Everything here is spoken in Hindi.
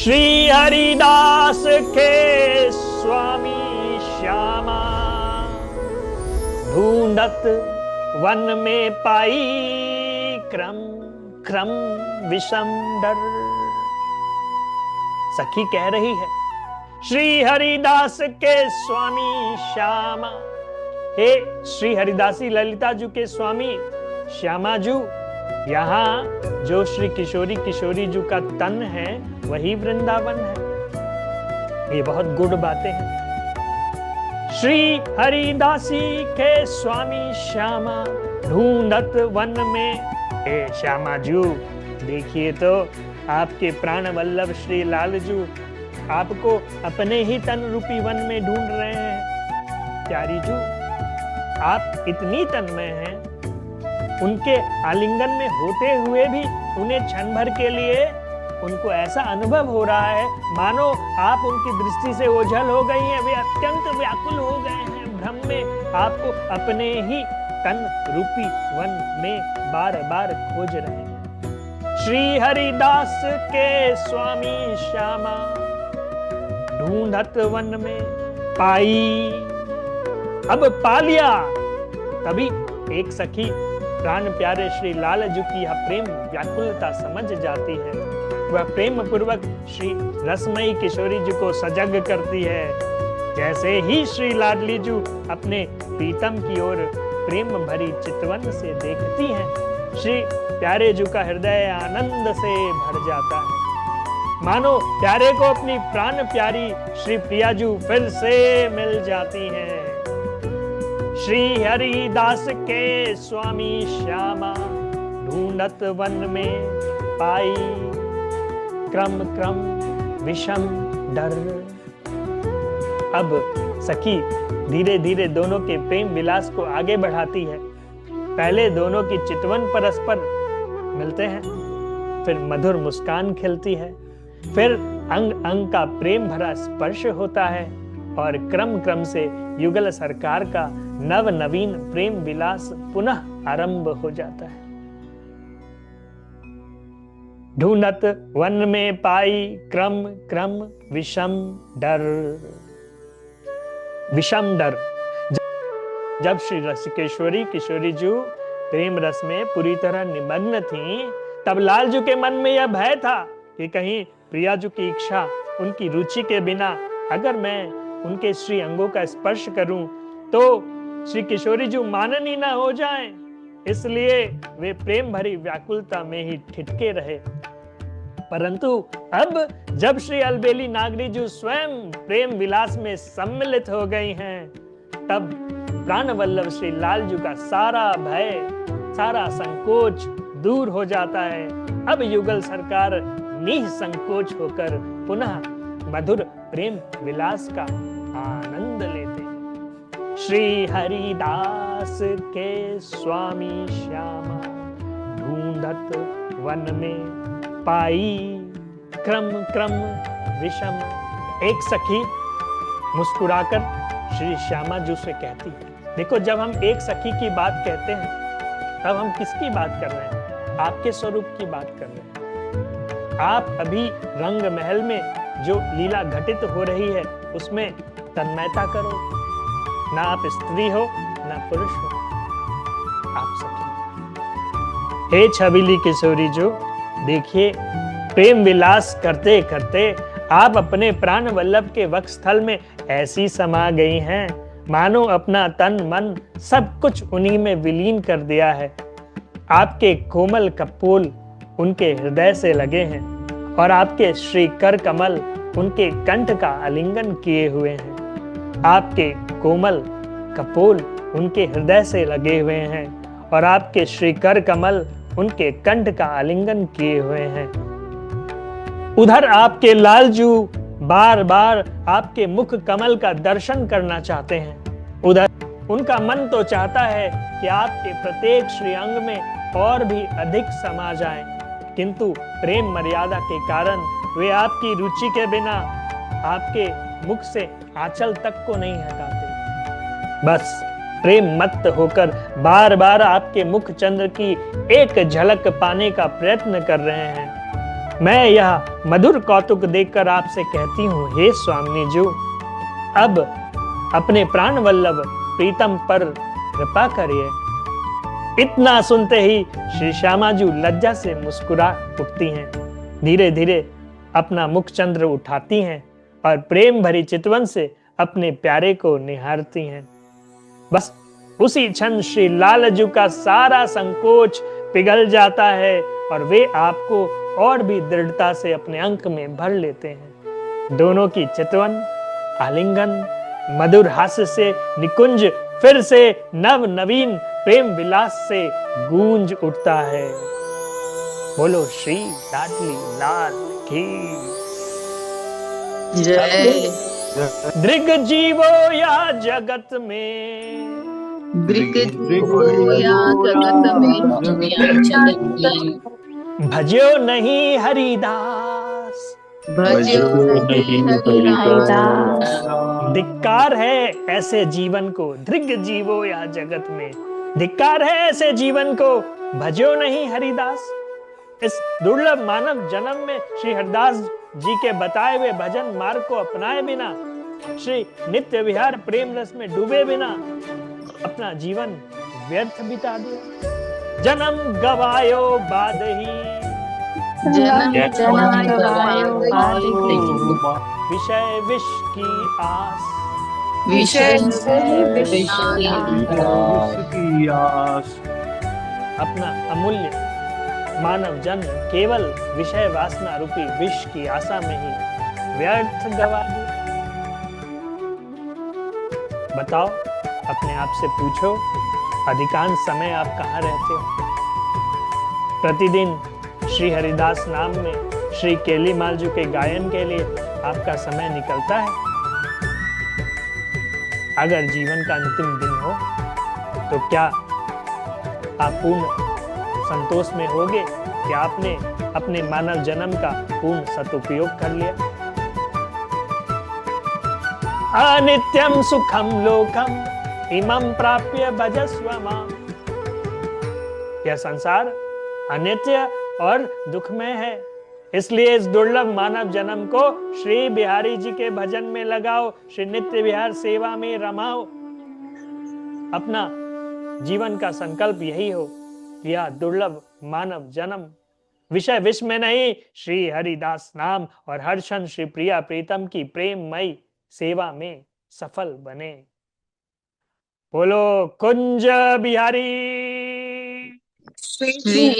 श्री हरिदास के स्वामी श्यामा, ढूंढत वन में पाई क्रम क्रम विषम डर। सखी कह रही है, श्री हरिदास के स्वामी श्यामा, हे श्री हरिदासी ललिता जी के स्वामी श्यामा जी, यहाँ जो श्री किशोरी किशोरी जी का तन है वही वृंदावन है। ये बहुत गुड बातें हैं। श्री हरिदासी के स्वामी श्यामा, ढूंढत वन में। हे श्यामा जी, देखिए तो आपके प्राण वल्लभ श्री लाल जी आपको अपने ही तन रूपी वन में ढूंढ रहे हैं। प्यारी जी, आप इतनी तन्मय हैं, उनके आलिंगन में होते हुए भी उन्हें क्षण भर के लिए उनको ऐसा अनुभव हो रहा है मानो आप उनकी दृष्टि से ओझल हो गई हैं। वे अत्यंत व्याकुल हो गए हैं, भ्रम में आपको अपने ही तन रूपी वन में बार बार खोज रहे हैं। श्री हरिदास के स्वामी श्यामा, ढूंढत वन में पाई। अब पा लिया। तभी एक सखी प्राण प्यारे श्री लाल जी की यह प्रेम व्याकुलता समझ जाती है। वह प्रेम पूर्वक श्री रसमयी किशोरी जी को सजग करती है। जैसे ही श्री लाडली जी अपने प्रीतम की ओर प्रेम भरी चितवन से देखती हैं, श्री प्यारे जी का हृदय आनंद से भर जाता है, मानो प्यारे को अपनी प्राण प्यारी श्री प्रिया जी फिर से मिल जाती हैं। श्री हरिदास के स्वामी श्यामा, ढूंढत वन में पाई क्रम क्रम विषम डर। अब सखी धीरे धीरे दोनों के प्रेम विलास को आगे बढ़ाती है। पहले दोनों की चितवन परस्पर मिलते हैं, फिर मधुर मुस्कान खिलती है, फिर अंग अंग का प्रेम भरा स्पर्श होता है और क्रम क्रम से युगल सरकार का नव नवीन प्रेम विलास पुनः आरंभ हो जाता है। ढूंढत वन में पाई क्रम क्रम विषम डर। विषम डर। जब श्री रसिकेश्वरी किशोरी जी प्रेम रस में पूरी तरह निमग्न थीं, तब लाल जी के मन में यह भय था कि कहीं प्रिया जी की इच्छा, उनकी रुचि के बिना अगर मैं उनके श्री अंगों का स्पर्श करूं तो श्री किशोरी जी माननी ना हो जाएं। इसलिए वे प्रेम भरी व्याकुलता में ही ठिठके रहे। परंतु अब जब श्री अलबेली नागरी जी स्वयं प्रेम विलास में सम्मिलित हो गई हैं, तब प्राण वल्लभ श्री लाल जी का सारा भय, सारा संकोच दूर हो जाता है। अब युगल सरकार निसंकोच होकर पुनः मधुर प्रेम विलास का आनंद लेते हैं। श्री हरिदास के स्वामी श्यामा, ढूंढत वन में पाई क्रम क्रम विषम। एक सखी मुस्कुराकर श्री श्यामा जी से कहती है, देखो जब हम एक सखी की बात कहते हैं तब हम किसकी बात कर रहे हैं? आपके स्वरूप की बात कर रहे हैं। आप अभी रंग महल में जो लीला घटित हो रही है उसमें तन्मयता करो। ना आप स्त्री हो ना पुरुष हो, आप सखी। हे छबीली किशोरी जो, देखिए प्रेम विलास करते करते आप अपने प्राण वल्लभ के वक्षस्थल में ऐसी समा गई हैं मानो अपना तन मन सब कुछ उन्हीं में विलीन कर दिया है। आपके कोमल कपोल उनके हृदय से लगे हैं और आपके श्री कर कमल उनके कंठ का आलिंगन किए हुए हैं। आपके कोमल कपोल उनके हृदय से लगे हुए हैं और आपके श्री कर कमल उनके कंठ का आलिंगन किए हुए हैं। उधर आपके लालजू बार बार आपके मुख कमल का दर्शन करना चाहते हैं। उधर उनका मन तो चाहता है कि आपके प्रत्येक श्री अंग में और भी अधिक समा जाएं, किंतु प्रेम मर्यादा के कारण वे आपकी रुचि के बिना आपके मुख से आंचल तक को नहीं हटाते। बस प्रेम मत्त होकर बार बार आपके मुख चंद्र की एक झलक पाने का प्रयत्न कर रहे हैं। मैं यह मधुर कौतुक देखकर आपसे कहती हूँ, हे स्वामिनी जी, अब अपने प्राण वल्लभ प्रीतम पर कृपा करिए। इतना सुनते ही श्री श्यामाजू लज्जा से मुस्कुरा उठती हैं, धीरे धीरे अपना मुख चंद्र उठाती हैं और प्रेम भरी चितवन से अपने प्यारे को निहारती हैं। बस उसी क्षण श्री लालजू का सारा संकोच पिघल जाता है और वे आपको और भी दृढ़ता से अपने अंक में भर लेते हैं। दोनों की चितवन, आलिंगन, मधुर हास्य से निकुंज फिर से नव नवीन प्रेम विलास से गूंज उठता है। बोलो श्री लाडली लाल की जय। दृग जीवो या जगत में, भजो नहीं हरिदास, धिक्कार है ऐसे जीवन को, दृग जीवो या जगत में, धिक्कार है ऐसे जीवन को, भजो नहीं हरिदास। इस दुर्लभ मानव जन्म में श्री हरिदास जी के बताए हुए भजन मार्ग को अपनाए बिना, श्री नित्य विहार प्रेम रस में डूबे बिना अपना जीवन व्यर्थ बिता दिया। जन्म गवायो बाद ही, विषय विष की आस, अपना अमूल्य मानव जन्म केवल विषय वासना रूपी विष की आशा में ही व्यर्थ गवा दिया। बताओ, अपने आप से पूछो, अधिकांश समय आप कहाँ रहते हो? प्रतिदिन श्री हरिदास नाम में श्री केली मालजू के गायन के लिए आपका समय निकलता है? अगर जीवन का अंतिम दिन हो तो क्या आप पूर्ण संतोष में होगे कि आपने अपने मानव जन्म का पूर्ण सदुपयोग कर लिया? अनित्यम सुखम लोकम इमं प्राप्य भजस्व माम। यह संसार अनित्य और दुखमय है, इसलिए इस दुर्लभ मानव जन्म को श्री बिहारी जी के भजन में लगाओ, श्री नित्य विहार सेवा में रमाओ। अपना जीवन का संकल्प यही हो, यह दुर्लभ मानव जन्म विषय विष में नहीं, श्री हरिदास नाम और हर क्षण श्री प्रिया प्रीतम की प्रेममयी सेवा में सफल बने। बोलो कुंज बिहारी श्री